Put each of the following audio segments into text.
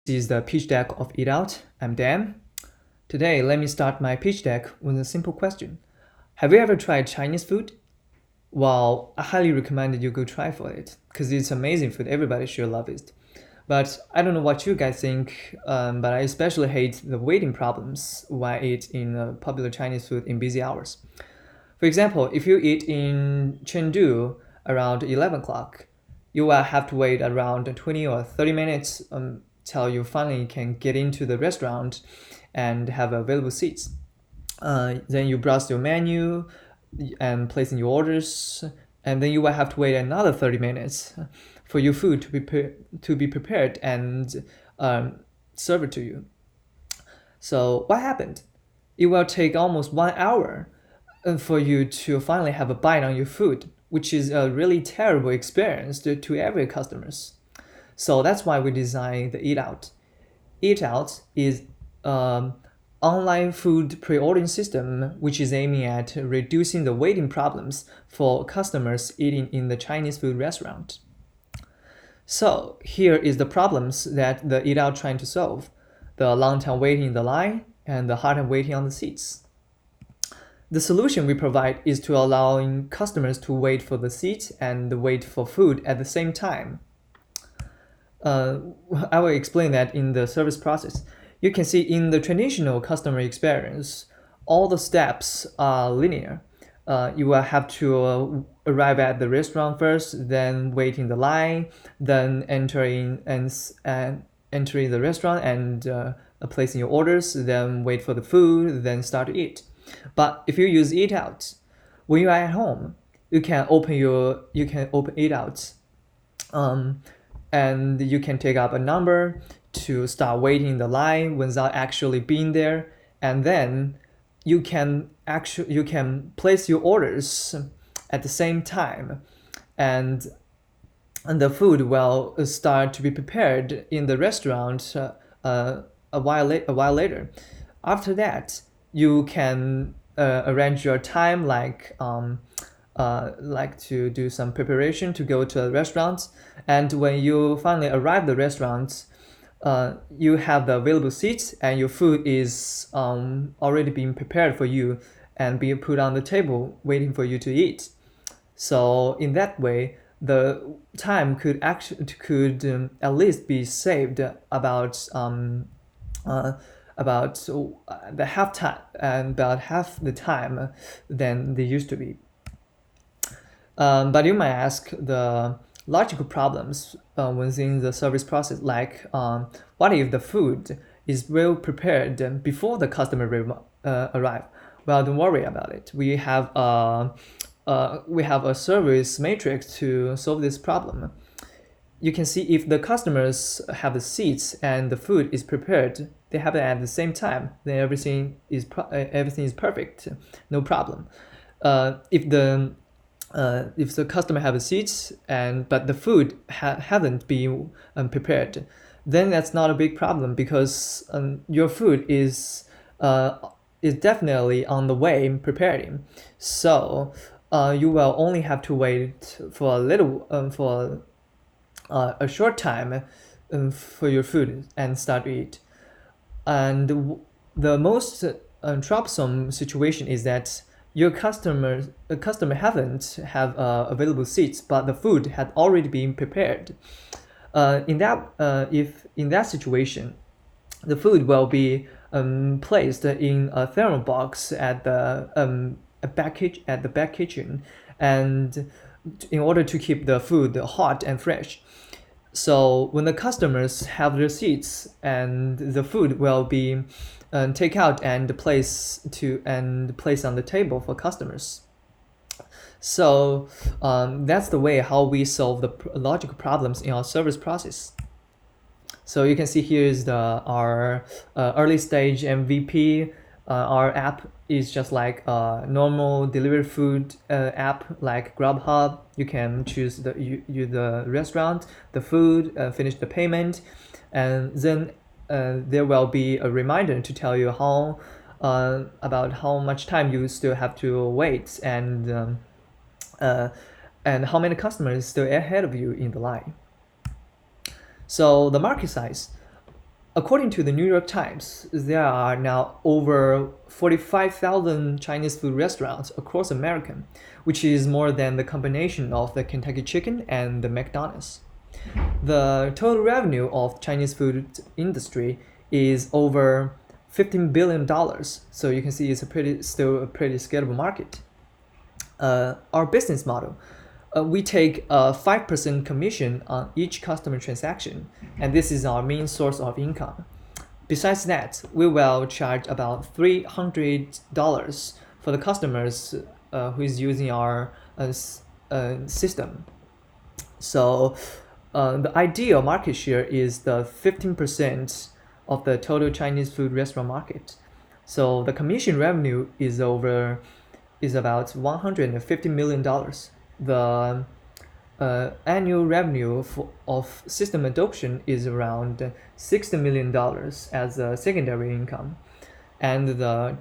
This is the pitch deck of Eat Out. I'm Dan. Today, let me start my pitch deck with a simple question. Have you ever tried Chinese food? Well, I highly recommend you go try for it, because it's amazing food. Everybody should love it. But I don't know what you guys think, but I especially hate the waiting problems when I eat in popular Chinese food in busy hours. For example, if you eat in Chengdu around 11 o'clock, you will have to wait around 20 or 30 minutes till you finally can get into the restaurant and have available seats. Then you browse your menu and place in your orders, and then you will have to wait another 30 minutes for your food to be prepared and served to you. So what happened? It will take almost 1 hour for you to finally have a bite on your food, which is a really terrible experience to every customers. So that's why we designed the Eat Out. Eat Out is online food pre-ordering system which is aiming at reducing the waiting problems for customers eating in the Chinese food restaurant. So here is the problems that the Eat Out trying to solve: the long time waiting in the line and the hard time waiting on the seats. The solution we provide is to allowing customers to wait for the seat and wait for food at the same time. I will explain that in the service process. You can see in the traditional customer experience, all the steps are linear. You will have to arrive at the restaurant first, then wait in the line, then entering the restaurant and placing your orders, then wait for the food, then start to eat. But if you use Eat Out, when you are at home, you can open Eat Out, and you can take up a number to start waiting in the line without actually being there, and then you can place your orders at the same time, and the food will start to be prepared in the restaurant a while later. After that, you can arrange your time like to do some preparation to go to a restaurant, and when you finally arrive at the restaurant, you have the available seats and your food is already being prepared for you and being put on the table waiting for you to eat. So in that way, the time could at least be saved about the half time and about half the time than they used to be. But you might ask the logical problems within the service process, like what if the food is well prepared before the customer arrive? Well, don't worry about it. We have a service matrix to solve this problem. You can see if the customers have the seats and the food is prepared, they happen at the same time, then everything is perfect, no problem. If the customer have a seats but the food haven't been prepared, then that's not a big problem, because your food is definitely on the way preparing. So you will only have to wait for a short time for your food and start to eat. And the most troublesome situation is that your customer haven't have available seats, but the food had already been prepared. If in that situation, the food will be placed in a thermal box at the back kitchen, and in order to keep the food hot and fresh. So when the customers have their seats, and the food will be take out and place on the table for customers. So that's the way how we solve the logical problems in our service process. So you can see here is our early stage MVP. Our app is just like a normal delivery food app like Grubhub. You can choose the restaurant, the food, finish the payment, and then there will be a reminder to tell you about how much time you still have to wait, and how many customers still ahead of you in the line. So the market size. According to the New York Times, there are now over 45,000 Chinese food restaurants across America, which is more than the combination of the Kentucky Chicken and the McDonald's. The total revenue of Chinese food industry is over $15 billion. So you can see it's still a pretty scalable market. Our business model. We take a 5% commission on each customer transaction, and this is our main source of income. Besides that, we will charge about $300 for the customers who is using our system. So the ideal market share is the 15% of the total Chinese food restaurant market. So the commission revenue is about $150 million. The annual revenue of system adoption is around $60 million as a secondary income, and the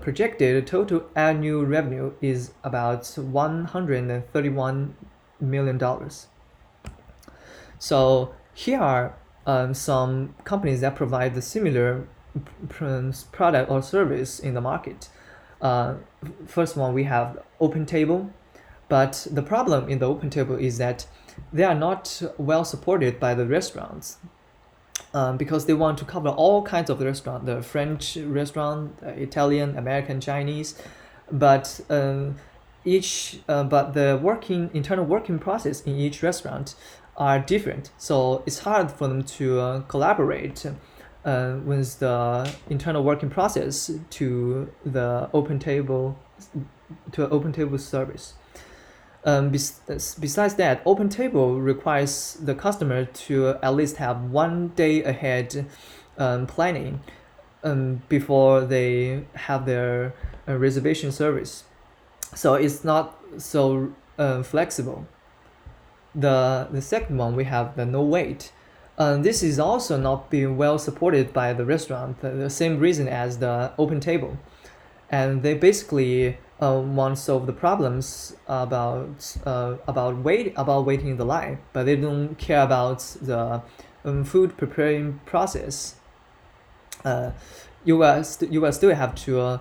projected total annual revenue is about $131 million. So here are some companies that provide the similar product or service in the market. First one, we have OpenTable, but the problem in the OpenTable is that they are not well supported by the restaurants because they want to cover all kinds of the restaurant, the French restaurant, Italian, American, Chinese, but the internal working process in each restaurant are different. So it's hard for them to collaborate with the internal working process to the OpenTable service. Besides that, OpenTable requires the customer to at least have 1 day ahead planning before they have their reservation service. So it's not so flexible. The second one, we have the no wait. This is also not being well supported by the restaurant, the same reason as the OpenTable. And they basically want to solve the problems about waiting in the line, but they don't care about the food preparing process. You will still have to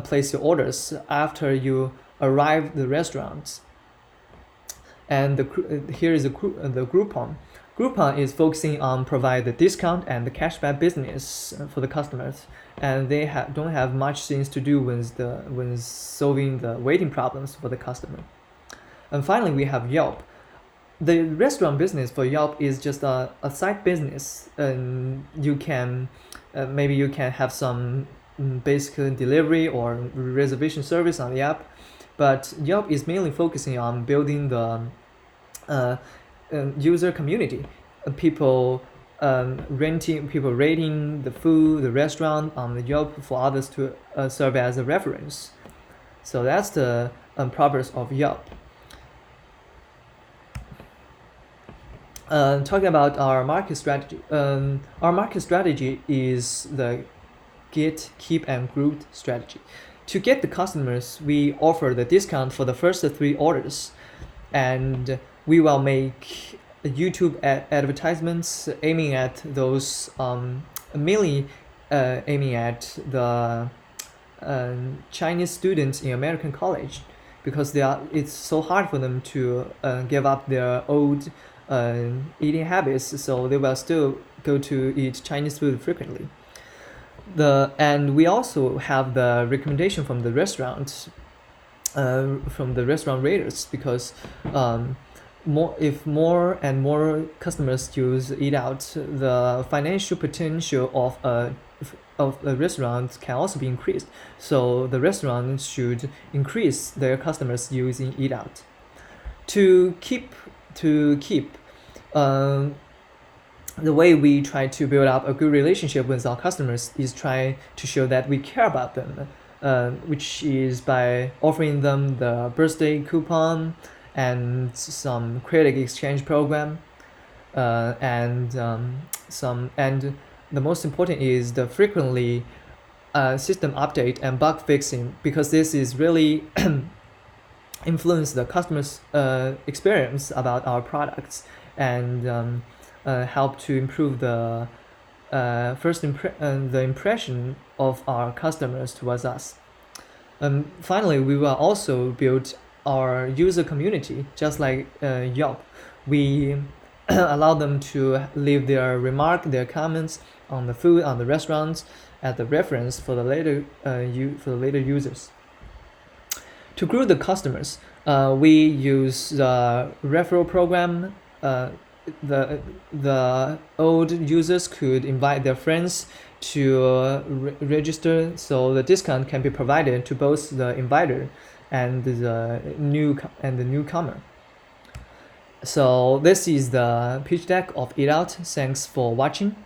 place your orders after you arrive at the restaurant. And here is the Groupon. Groupon is focusing on provide the discount and the cashback business for the customers, and they don't have much things to do with solving the waiting problems for the customer. And finally, we have Yelp. The restaurant business for Yelp is just a side business, and maybe you can have some basic delivery or reservation service on the app, but Yelp is mainly focusing on building the user community, people rating the food, the restaurant on the Yelp for others to serve as a reference. So that's the purpose of Yelp. Talking about our market strategy, our market strategy is the get, keep, and grow strategy. To get the customers, we offer the discount for the first 3 orders, and we will make YouTube advertisements aiming at those mainly aiming at the Chinese students in American college, because it's so hard for them to give up their old eating habits, so they will still go to eat Chinese food frequently. And we also have the recommendation from the restaurant raters, because if more and more customers use Eat Out, the financial potential of a restaurant can also be increased. So the restaurant should increase their customers using Eat Out. To keep the way we try to build up a good relationship with our customers is try to show that we care about them, which is by offering them the birthday coupon and some credit exchange program, and the most important is the frequently system update and bug fixing, because this is really influence the customers' experience about our products, and help to improve the the impression of our customers towards us. Finally, we will also build our user community, just like Yelp. We allow them to leave their comments on the food, on the restaurants, as the reference for the later users. To grow the customers, we use the referral program. The old users could invite their friends to register, so the discount can be provided to both the inviter and the newcomer. So this is the pitch deck of Eat Out. Thanks for watching.